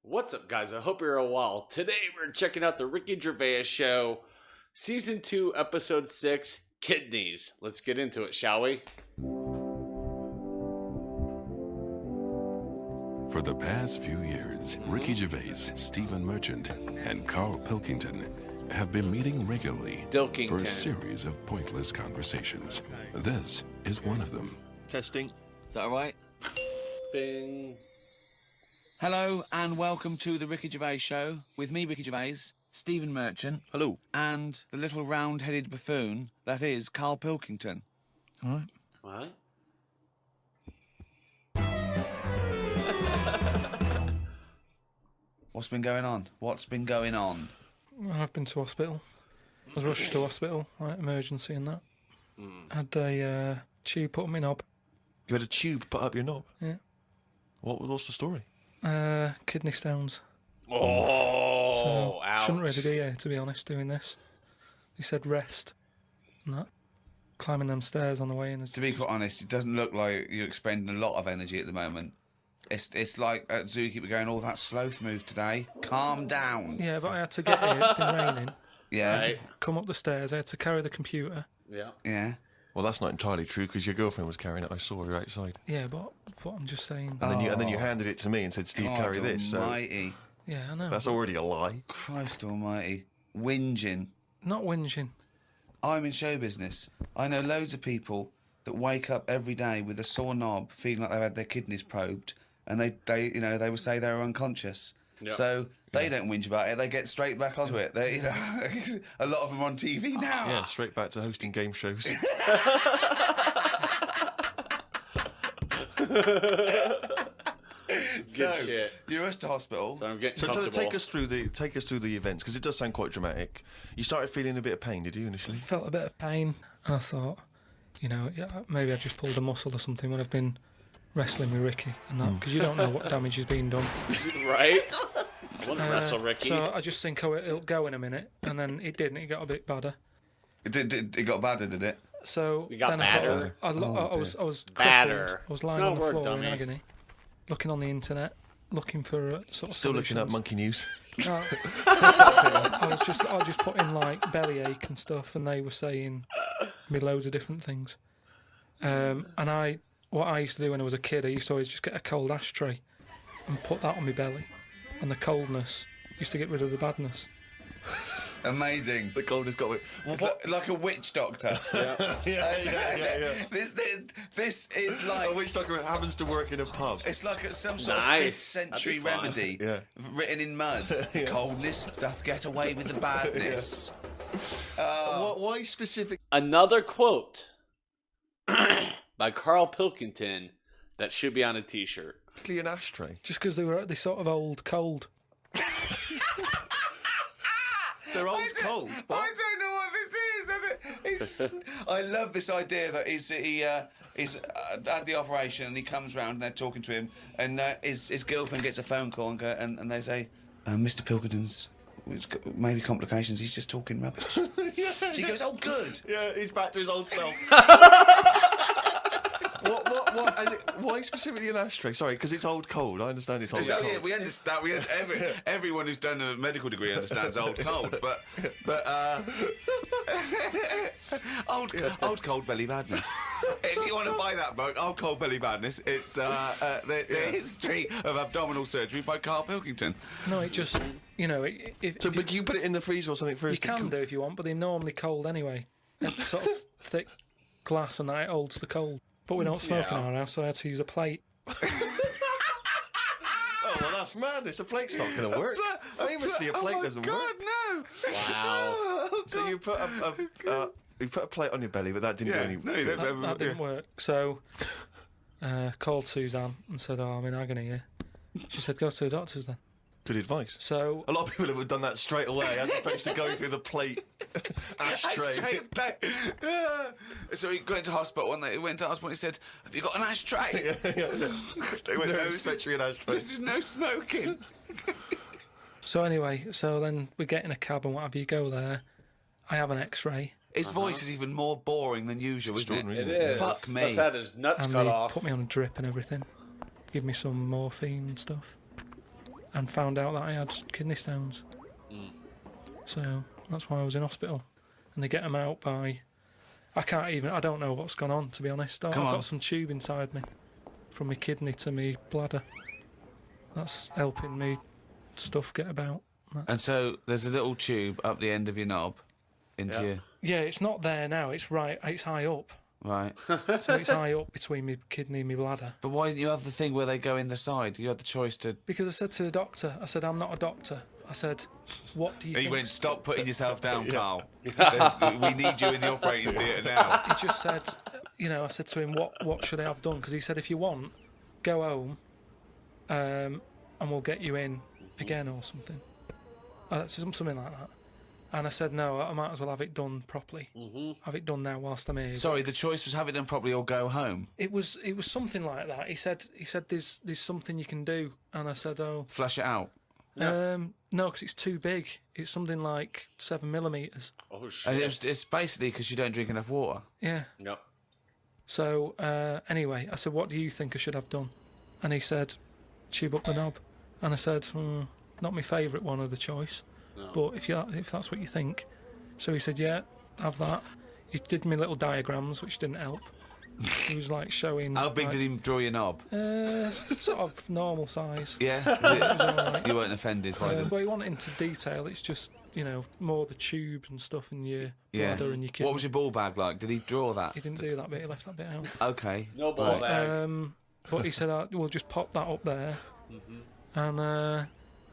What's up, guys? I hope you're all well. Today we're checking out the Ricky Gervais Show, Season 2, Episode 6, Kidneys. Let's get into it, shall we? For the past few years, Ricky Gervais, Stephen Merchant, and Karl Pilkington have been meeting regularly for a series of pointless conversations. This is one of them. Testing. Is that all right? Bing. Hello and welcome to the Ricky Gervais Show with me, Ricky Gervais, Stephen Merchant. Hello. And the little round-headed buffoon that is Karl Pilkington. All right. What's been going on? I've been to hospital. I was rushed to hospital, like emergency and that. Had a tube put on my knob. You had a tube put up your knob? Yeah. What's the story? Kidney stones. Oh, So, ouch. shouldn't really be here, to be honest, doing this. He said rest and that. Climbing them stairs on the way in. To be quite honest, it doesn't look like you're expending a lot of energy at the moment. It's like at Zookeeper going, oh, that sloth move today. Calm down. Yeah, but I had to get here. It's been raining. Yeah. Right. Come up the stairs. I had to carry the computer. Yeah. Yeah. Well, that's not entirely true because your girlfriend was carrying it. I saw her outside. Yeah, but I'm just saying. And then you handed it to me and said, "Steve, carry this." So Almighty. Yeah, I know. that's already a lie. Christ almighty. Whinging. Not whinging. I'm in show business. I know loads of people that wake up every day with a sore knob, feeling like they've had their kidneys probed, and they would say they're unconscious. Yep. So they don't whinge about it. They get straight back onto it. They, a lot of them are on TV now. Yeah, straight back to hosting game shows. So shit. you're rushed to hospital. So I'm getting So comfortable. take us through the events because it does sound quite dramatic. You started feeling a bit of pain, did you initially? Felt a bit of pain, and I thought, yeah, maybe I just pulled a muscle or something when I've been wrestling with Ricky and that, because you don't know what damage has been done. Right? I want to wrestle Ricky. So I just think, it'll go in a minute, and then it didn't. It got a bit badder. It got badder, did it? So You got then badder? I was crippled. Badder. I was It's lying not on the a word, floor in dummy. agony, looking on the internet, looking for sort of Still looking up solutions. monkey news. No. I just put in like bellyache and stuff, and they were saying me loads of different things. And what I used to do when I was a kid, I used to always just get a cold ashtray and put that on my belly, and the coldness used to get rid of the badness. Amazing. The coldness got it. It's like a witch doctor. Yeah. This is like A witch doctor happens to work in a pub. it's like some sort Nice. of 5th century That'd be fun. remedy Yeah. written in mud. Coldness doth get away with the badness. Why specific? Another quote by Karl Pilkington that should be on a t-shirt. An ashtray. Just because they sort of old cold. They're old cold. I don't know what this is. I love this idea that he had the operation and he comes round and they're talking to him and his girlfriend gets a phone call and they say, Mr. Pilkington's maybe complications. He's just talking rubbish. She goes, oh, good. Yeah, he's back to his old self. Why specifically an ashtray? Sorry, because it's old cold. I understand it's old cold. Yeah, we understand. Everyone who's done a medical degree understands old cold, but old cold belly badness. If you want to buy that book, Old Cold Belly Badness, it's the history of abdominal surgery by Karl Pilkington. No, it just But you put it in the freezer or something you first. can do if you want, but they're normally cold anyway. It's sort of thick glass and that it holds the cold. But we don't smoke in our house, so I had to use a plate. Oh, well, that's madness. A plate's not going to work. Famously, a plate doesn't work. no! Wow. So you put a plate on your belly, but that didn't do any. That didn't work. So called Suzanne and said, I'm in agony here. She said, go to the doctors then. Good advice. So A lot of people have done that straight away, as opposed to going through the plate ashtray. Straight back. So he went to hospital and he went to hospital and he said, have you got an ashtray? They went, no, especially an ashtray. This is no smoking. So anyway, then we get in a cab and whatever, you go there. I have an X-ray. His voice is even more boring than usual, isn't it? Extraordinary, It is. Fuck me. Must have had his nuts And cut they off. put me on a drip and everything. Give me some morphine and stuff. and found out that I had kidney stones. So that's why I was in hospital. And they get them out by... I don't know what's gone on, to be honest. I've got some tube inside me, from my kidney to my bladder. That's helping me stuff get about. And so there's a little tube up the end of your knob into your... Yeah, it's not there now. It's high up. Right. So it's high up between my kidney and my bladder. But why didn't you have the thing where they go in the side? You had the choice to... Because I said to the doctor, I'm not a doctor. I said, what do you think? He went, stop putting yourself down, Carl. He said, we need you in the operating theatre now. He just said, I said to him, what should I have done? Because he said, if you want, go home and we'll get you in again or something. Something like that. And I said, no, I might as well have it done properly. Have it done now whilst I'm here. Sorry, the choice was have it done properly or go home. It was something like that. He said there's something you can do. And I said, oh. Flush it out. No, because it's too big. It's something like 7 millimetres. Oh, shit. And it's basically because you don't drink enough water. Yeah. Yep. So, anyway, I said, what do you think I should have done? And he said, tube up the knob. And I said, not my favourite one of the choice. No. But if that's what you think. So he said, yeah, have that. He did me little diagrams, which didn't help. He was like showing... How big did he draw your knob? Sort of normal size. Yeah? It was all right. You weren't offended by them? But he went into detail. It's just, more the tube and stuff in your bladder and your kidney. What was your ball bag like? Did he draw that? He didn't do that bit. He left that bit out. Okay. No ball bag. But he said, we'll just pop that up there.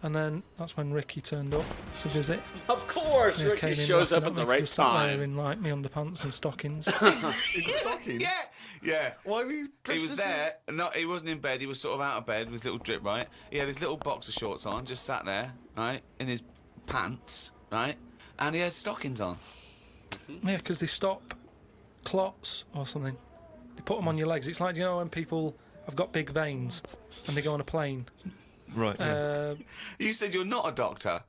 And then that's when Ricky turned up to visit. Of course, Ricky shows up at the right time. In like me underpants and stockings. In stockings? Yeah. Why were you He was there. No, he wasn't in bed. He was sort of out of bed with his little drip, right? He had his little boxer shorts on, just sat there, right, in his pants, right? And he had stockings on. Yeah, because they stop clots or something. They put them on your legs. It's like, when people have got big veins and they go on a plane. Right. Yeah. You said you're not a doctor.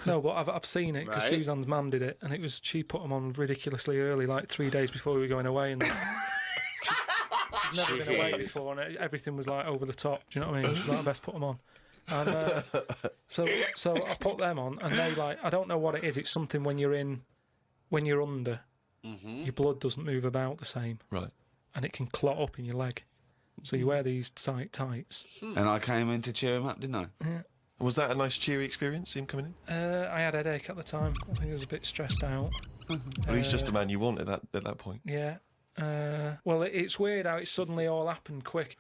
No, but I've seen it because Suzanne's mum did it, and she put them on ridiculously early, like 3 days before we were going away, and she'd never been away before, and everything was like over the top. Do you know what I mean? She was like, I best put them on. And so I put them on, and they I don't know what it is. It's something when you're under, your blood doesn't move about the same, Right. and it can clot up in your leg. So you wear these tight tights. And I came in to cheer him up, didn't I? Yeah. Was that a nice cheery experience, him coming in? I had a headache at the time. I think I was a bit stressed out. Well, he's just the man you want at that point. Yeah. Well, it's weird how it suddenly all happened quick.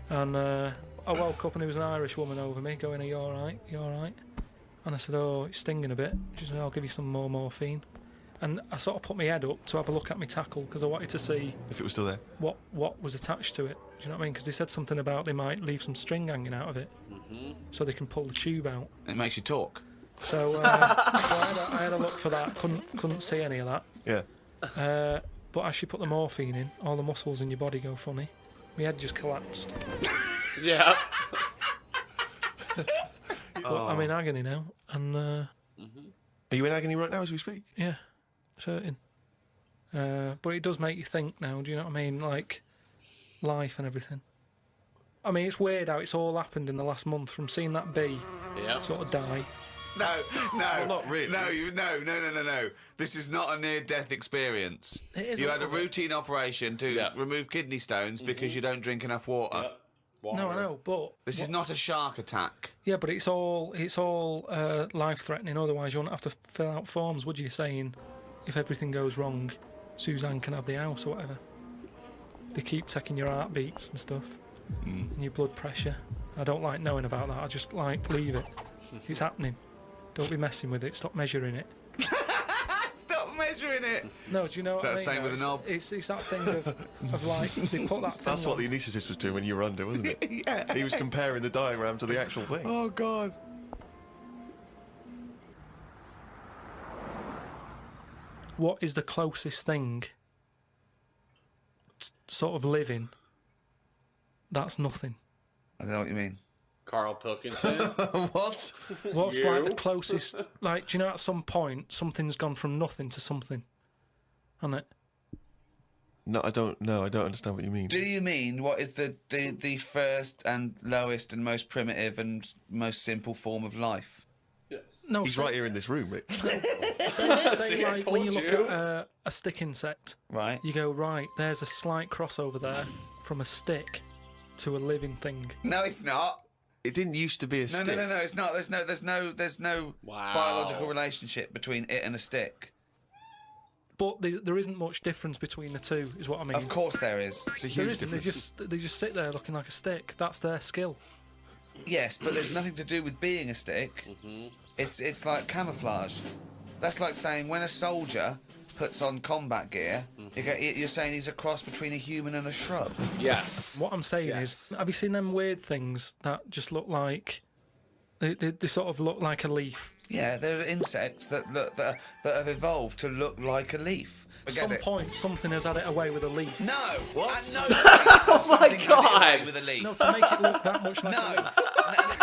And I woke up and there was an Irish woman over me going, are you all right? You all right? And I said, oh, it's stinging a bit. She said, I'll give you some more morphine. And I sort of put my head up to have a look at my tackle because I wanted to see... If it was still there? What was attached to it. Do you know what I mean? Because they said something about they might leave some string hanging out of it so they can pull the tube out. It makes you talk. So, I had a look for that. Couldn't see any of that. Yeah. But as she put the morphine in, all the muscles in your body go funny. My head just collapsed. Yeah. But I'm in agony now. And Are you in agony right now as we speak? yeah, certain. But it does make you think now. Do you know what I mean? Like life and everything. I mean, it's weird how it's all happened in the last month. From seeing that bee sort of die. No, Well, not really. No. This is not a near-death experience. It is You a had a little bit. routine operation to remove kidney stones because you don't drink enough water. No, I know, but This is not a shark attack. yeah, but it's all life-threatening. Otherwise, you wouldn't have to fill out forms, would you? Saying if everything goes wrong, Suzanne can have the house or whatever. They keep taking your heartbeats and stuff and your blood pressure. I don't like knowing about that. I just leave it. It's happening. Don't be messing with it. Stop measuring it. Stop measuring it. No, do you know what I mean? That's the same with a knob. It's that thing of like they put that thing. That's what on. the anaesthetist was doing when you were under, wasn't it? Yeah. He was comparing the diagram to the actual thing. Oh, God. What is the closest thing sort of living that's nothing? I don't know what you mean. Karl Pilkington. What? What's You? like the closest? Like, do you know at some point something's gone from nothing to something, hasn't it? No, I don't know. I don't understand what you mean. Do you mean what is the first and lowest and most primitive and most simple form of life? Yes. No, He's right here in this room, Rick. say like when you told look you. at a stick insect, Right. you go, right, there's a slight crossover there from a stick to a living thing. No, it's not. It didn't used to be a No, stick. no, it's not. There's no Wow. biological relationship between it and a stick. But there isn't much difference between the two, is what I mean. Of course there is. It's a huge There isn't. difference. They just sit there looking like a stick. That's their skill. Yes, but there's nothing to do with being a stick. It's like camouflage. That's like saying when a soldier puts on combat gear, you're saying he's a cross between a human and a shrub. Yes. What I'm saying Yes. is, have you seen them weird things that just look like they sort of look like a leaf? Yeah, there are insects that have evolved to look like a leaf. At Forget some it. point, something has had it away with a leaf. No. What? At no point has something had it God. away with a leaf. No, to make it look that much like No. a leaf.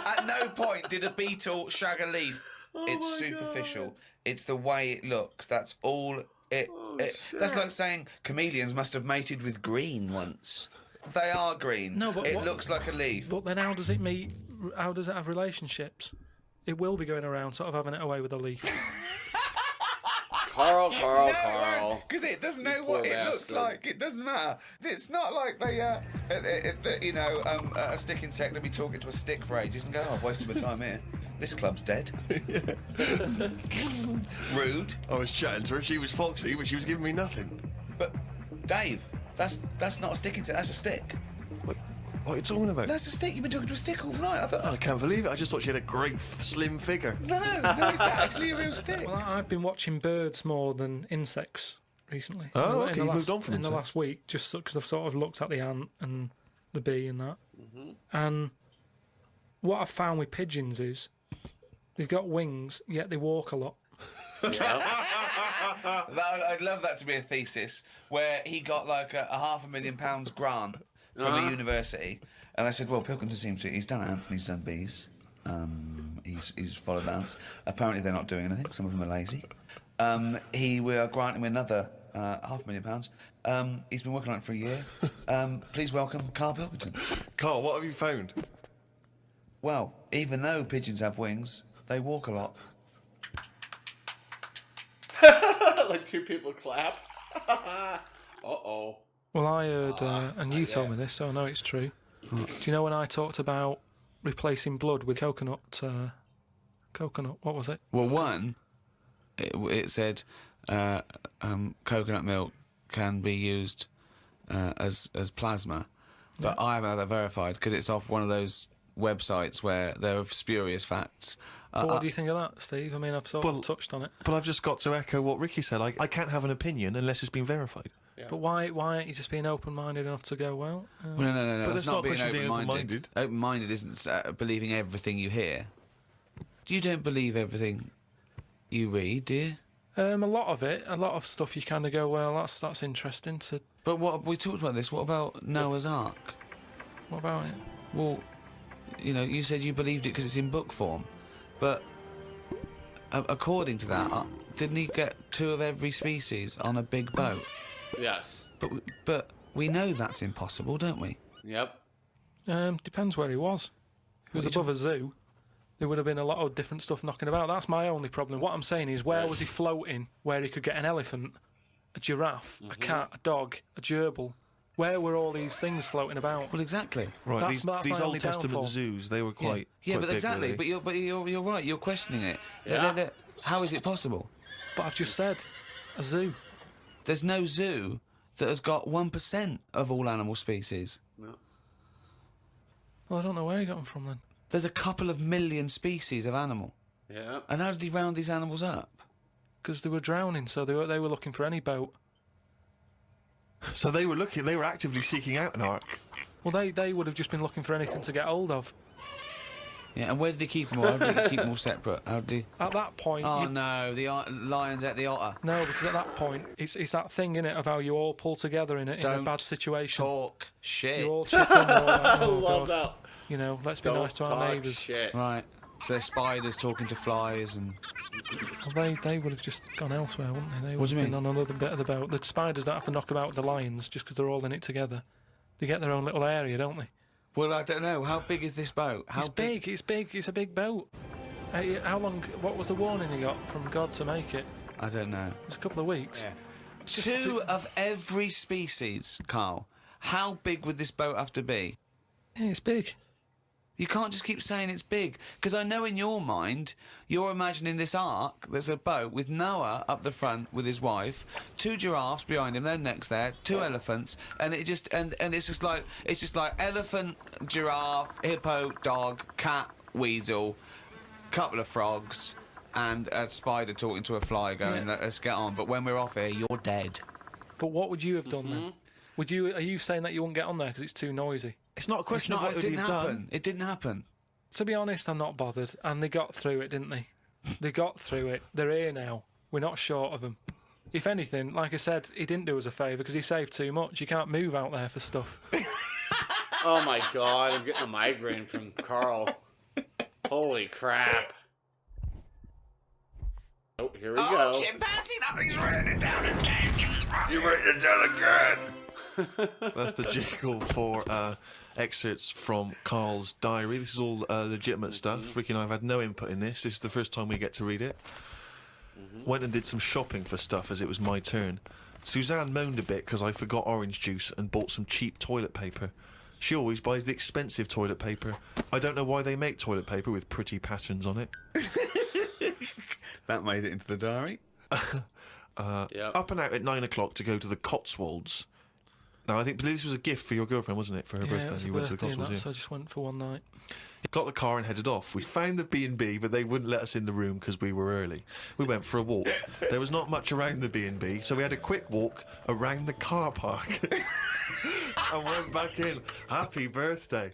At no point did a beetle shag a leaf. It's superficial. It's the way it looks. That's all. That's like saying chameleons must have mated with green once. They are green. No, but it what- looks like a leaf. But then how does it meet? How does it have relationships? It will be going around sort of having it away with a leaf. Carl. Because it doesn't You know poor what it looks bastard. like. It doesn't matter. It's not like they, a stick insect will be talking to a stick for ages and go, "Oh, I've wasted my time here. This club's dead." Rude. I was chatting to her. She was foxy, but she was giving me nothing. But Dave, that's not a stick insect. That's a stick. What are you talking about? That's a stick. You've been talking to a stick all night. I thought. I can't believe it. I just thought she had a great slim figure. No, it's actually a real stick. Well, I've been watching birds more than insects recently. Oh, In okay, the you've last, moved on from in the insects. last week, just because I've sort of looked at the ant and the bee and that. And what I've found with pigeons is they've got wings, yet they walk a lot. I'd love that to be a thesis where he got like a £500,000 grant from a university, and I said, "Well, Pilkington seems to. He's done ants and he's done bees. He's followed ants. Apparently, they're not doing anything. Some of them are lazy. We are granting him another £500,000. He's been working on it for a year. Please welcome Karl Pilkington." Carl, what have you found? Well, even though pigeons have wings, they walk a lot. Like two people clap. Uh-oh. Well, I heard, and you told me this, so I know it's true. Do you know when I talked about replacing blood with coconut? What was it? Well, one, it said coconut milk can be used as plasma, but I haven't had that verified because it's off one of those websites where there are spurious facts. But what do you think of that, Steve? I mean, I've sort of touched on it. But I've just got to echo what Ricky said. I can't have an opinion unless it's been verified. Yeah. But why aren't you just being open-minded enough to go, well... Well, no. But That's that's not not a being question of being open-minded. Open-minded isn't believing everything you hear. You don't believe everything you read, do you? a lot of stuff you kind of go, well, that's interesting. But what we talked about this. What about Noah's Ark? What about it? Well, you said you believed it because it's in book form, but according to that, didn't he get 2 of every species on a big boat? Yes. But we know that's impossible, don't we? Yep. Depends where he was. If he was above a zoo, there would have been a lot of different stuff knocking about. That's my only problem. What I'm saying is, where was he floating where he could get an elephant, a giraffe, a cat, a dog, a gerbil? Where were all these things floating about? Well, exactly. Right, That's these my Old only Testament downfall. zoos, they were quite Yeah, quite but big, exactly. weren't they? But you're right. You're questioning it. Yeah. How is it possible? But I've just said, a zoo. There's no zoo that has got 1% of all animal species. Well, I don't know where he got them from then. There's a couple of million species of animal. Yeah. And how did he round these animals up? Because they were drowning, so they were looking for any boat. So they were actively seeking out an ark. Well, they would have just been looking for anything to get hold of. Yeah, and where did he keep them all? How did he keep them all separate? How did he... At that point, Oh, no, the lions ate the otter. no, because at that point, it's that thing in it of how you all pull together in a Don't bad situation. Talk shit. You all chip in. You're all like, I oh, love God. that. You know, let's be Don't nice to our talk neighbours. shit. Right. So there's spiders talking to flies and... Well, they would have just gone elsewhere, wouldn't they? They would What do you have been mean? on another bit of the boat. The spiders don't have to knock about the lions just because they're all in it together. They get their own little area, don't they? Well, I don't know. How big is this boat? It's big. It's big. It's a big boat. How long? What was the warning he got from God to make it? I don't know. It's a couple of weeks. Yeah. Two of every species, Carl. How big would this boat have to be? Yeah, it's big. You can't just keep saying it's big, because I know in your mind you're imagining this ark. There's a boat with Noah up the front with his wife, 2 giraffes behind him, their necks there, 2 elephants, and it just and it's just like elephant, giraffe, hippo, dog, cat, weasel, couple of frogs, and a spider talking to a fly going, "Let's get on." But when we're off here, you're dead. But what would you have done then? Would you? Are you saying that you wouldn't get on there because it's too noisy? It's not a question of No, what it would didn't you've happen. done. It didn't happen. To be honest, I'm not bothered. And they got through it, didn't they? They got through it. They're here now. We're not short of them. If anything, like I said, he didn't do us a favour because he saved too much. You can't move out there for stuff. Oh my god, I'm getting a migraine from Karl. Holy crap. Oh, here we go. Chimpanzee, nothing's written down again. You written it down again! That's the jingle for excerpts from Karl's diary. This is all legitimate stuff. Ricky and I have had no input in this. This is the first time we get to read it. Went and did some shopping for stuff as it was my turn. Suzanne moaned a bit because I forgot orange juice and bought some cheap toilet paper. She always buys the expensive toilet paper. I don't know why they make toilet paper with pretty patterns on it. That made it into the diary. Up and out at 9 o'clock to go to the Cotswolds. Now, I think this was a gift for your girlfriend, wasn't it, for her Yeah, birthday? it was a You went to the birthday and Cotswolds, so I just went for one night. Got the car and headed off. We found the B&B, but they wouldn't let us in the room because we were early. We went for a walk. There was not much around the B&B, so we had a quick walk around the car park and went back in. Happy birthday.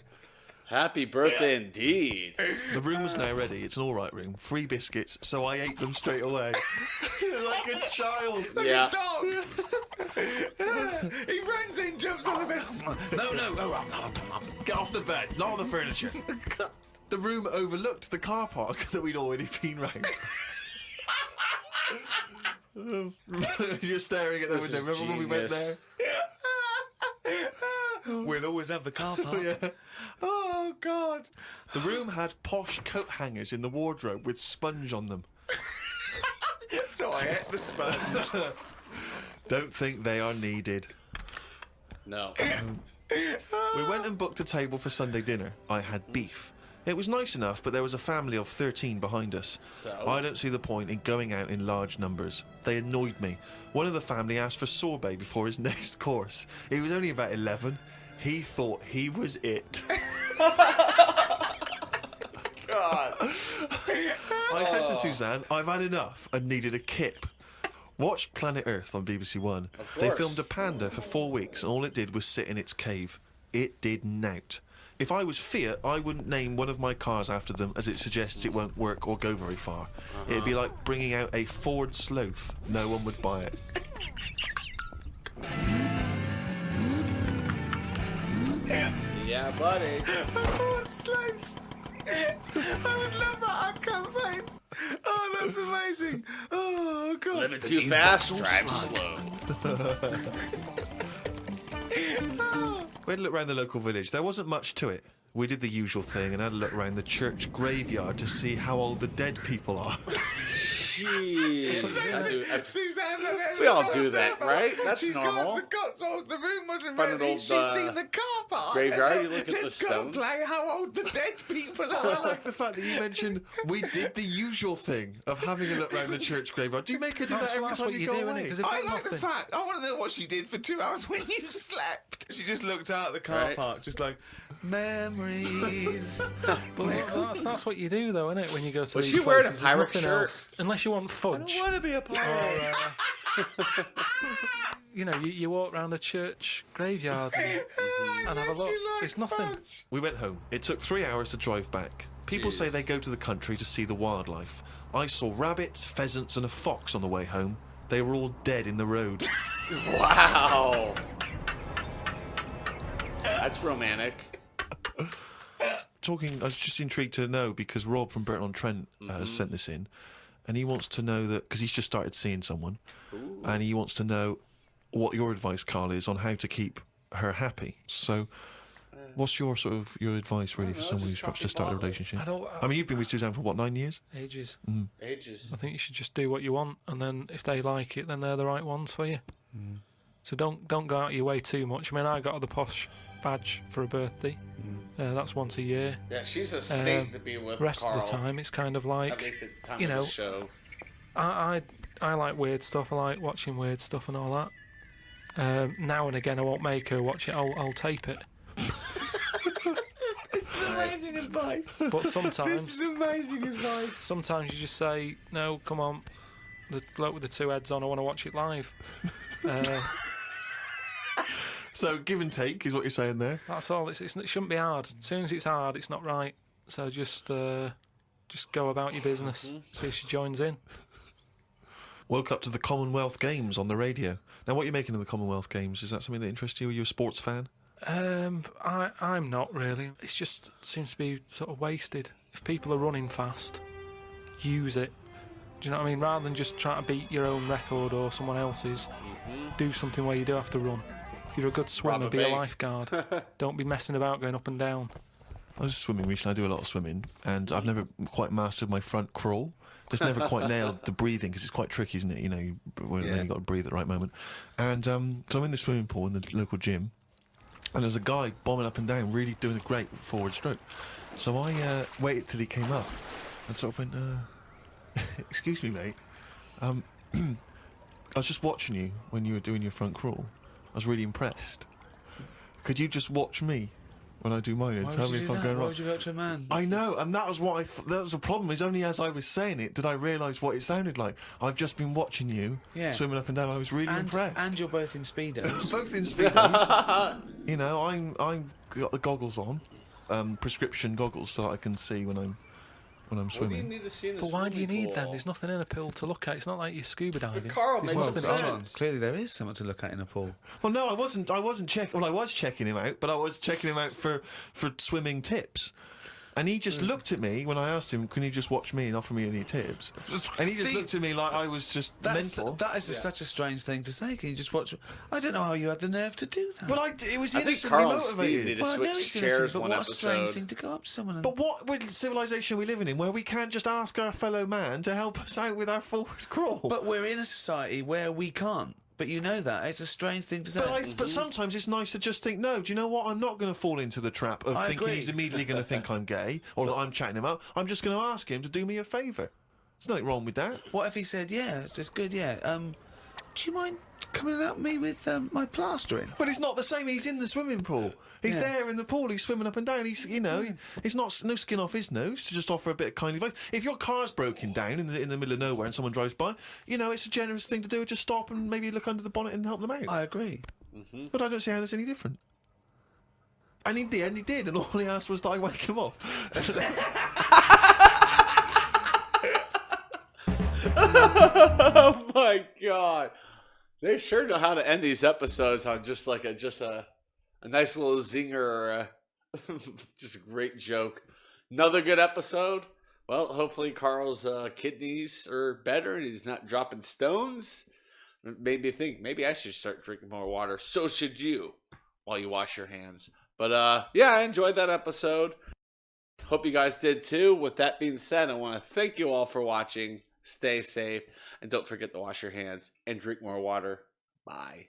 Happy birthday indeed. The room was now ready. It's an all right room. 3 biscuits, so I ate them straight away. Like a child. Yeah. Dog. He runs in, jumps on the bed. No. Get off the bed, not on the furniture. The room overlooked the car park that we'd already been round. Just staring at the This window. is Remember when we went genius. there? We'll always have the car park. Yeah. Oh, God. The room had posh coat hangers in the wardrobe with sponge on them. So I ate the sponge. Don't think they are needed. No. We went and booked a table for Sunday dinner. I had beef. It was nice enough, but there was a family of 13 behind us. So? I don't see the point in going out in large numbers. They annoyed me. One of the family asked for sorbet before his next course. He was only about 11. He thought he was it. God. I said to Suzanne, I've had enough and needed a kip. Watch Planet Earth on BBC One. Of They course. filmed a panda for 4 weeks and all it did was sit in its cave. It did nout. If I was Fiat, I wouldn't name one of my cars after them as it suggests it won't work or go very far. It'd be like bringing out a Ford Sloth. No one would buy it. Yeah, buddy. Ford Sloth. I would love that ad campaign. Oh, that's amazing. Oh, God. Living too fast, drive slow. We had a look around the local village. There wasn't much to it. We did the usual thing and had a look around the church graveyard to see how old the dead people are. Jeez. Suzanne's on there. We all do that, right? That's She's normal. gone to the Cotswolds. The room wasn't Find an ready. old, She's seen the car park. graveyard, you look at the Let's go stones. play how old the dead people I are. like the fact that you mentioned we did the usual thing of having a look around the church graveyard. Do you make her do that every That's time what you you go do, away? innit? 'Cause they've I got like the nothing. fact. I want to know what she did for 2 hours when you slept. She just looked out at the car Right. park, just like, memories. But that's what you do, though, isn't it? When you go to Was these she wearing a places, there's pirate nothing shirt? else. Unless you want fudge. want to be a pirate. You know, you walk around a church graveyard and have a look. It's nothing. We went home. It took 3 hours to drive back. People say Jeez. they go to the country to see the wildlife. I saw rabbits, pheasants, and a fox on the way home. They were all dead in the road. Wow. That's romantic. talking. I was just intrigued to know because Rob from Burton on Trent has sent this in, and he wants to know that because he's just started seeing someone, and he wants to know what your advice, Karl, is on how to keep her happy. So, what's your advice really for someone who's got to start a relationship? I mean, you've been with Suzanne for what, 9 years? Ages. Ages. I think you should just do what you want, and then if they like it, then they're the right ones for you. So don't go out of your way too much. I mean, I got her the posh badge for her birthday. That's once a year. Yeah, she's a saint to be with. Rest Karl. of the time, it's kind of like, At least at the time you know, of the show. I like weird stuff. I like watching weird stuff and all that. Now and again, I won't make her watch it. I'll tape it. This is amazing advice. But sometimes, This is amazing advice. sometimes you just say, no, come on, the bloke with the 2 heads on, I want to watch it live. So give and take is what you're saying there. That's all. It shouldn't be hard. As soon as it's hard, it's not right. So just go about your business. See if she joins in. Woke up to the Commonwealth Games on the radio. Now, what are you making of the Commonwealth Games? Is that something that interests you? Are you a sports fan? I'm not really. It just seems to be sort of wasted. If people are running fast, use it. Do you know what I mean? Rather than just trying to beat your own record or someone else's, do something where you do have to run. If you're a good swimmer, be a lifeguard. Don't be messing about going up and down. I was swimming recently. I do a lot of swimming, and I've never quite mastered my front crawl. Just never quite nailed the breathing because it's quite tricky, isn't it? You know, you've got to breathe at the right moment. And so I'm in the swimming pool in the local gym, and there's a guy bombing up and down, really doing a great forward stroke. So I waited till he came up and sort of went, excuse me, mate. I was just watching you when you were doing your front crawl. I was really impressed. Could you just watch me when I do mine and tell me if I'm going Why wrong? would you go up to a man? I know, and that was what that was the problem. Is only as I was saying it did I realise what it sounded like. I've just been watching you swimming up and down. I was really impressed. And you're both in speedos. Both in speedos. You know, I'm got the goggles on, prescription goggles, so that I can see when I'm What do you swimming. need to see in the But why do you swimming need them? pool? There's nothing in a pool to look at. It's not like you're scuba diving. Karl There's makes nothing some in it. sense. Clearly, there is something to look at in a pool. Well, no, I wasn't checking. Well, I was checking him out, but I was checking him out for swimming tips. And he just looked at me when I asked him, "Can you just watch me and offer me any tips?" And he just Steve, looked at me like I was just mental. That is such a strange thing to say. Can you just watch? I don't know how you had the nerve to do that. Well, it was I think innocently Karl and Steve motivated. need to Well, I know switch it's chairs innocent, but one what a strange episode. thing to go up to someone and... But what civilization are we living in where we can't just ask our fellow man to help us out with our forward crawl? But we're in a society where we can't. But you know that. It's a strange thing to say. But sometimes it's nice to just think, no, do you know what? I'm not going to fall into the trap of I thinking agree. he's immediately going to think I'm gay or that I'm chatting him up. I'm just going to ask him to do me a favour. There's nothing wrong with that. What if he said, yeah, it's just good, yeah. Do you mind coming and help me with my plastering? But it's not the same. He's in the swimming pool. He's there in the pool. He's swimming up and down. He's, he's not no skin off his nose to just offer a bit of kind advice. If your car's broken down in the middle of nowhere and someone drives by, it's a generous thing to do. Just stop and maybe look under the bonnet and help them out. I agree. But I don't see how that's any different. And in the end, he did, and all he asked was that I wake him off. Oh my god! They sure know how to end these episodes on just like a nice little zinger or just a great joke. Another good episode. Well, hopefully Karl's kidneys are better and he's not dropping stones. It made me think maybe I should start drinking more water. So should you while you wash your hands. But yeah, I enjoyed that episode. Hope you guys did too. With that being said, I want to thank you all for watching. Stay safe and don't forget to wash your hands and drink more water. Bye.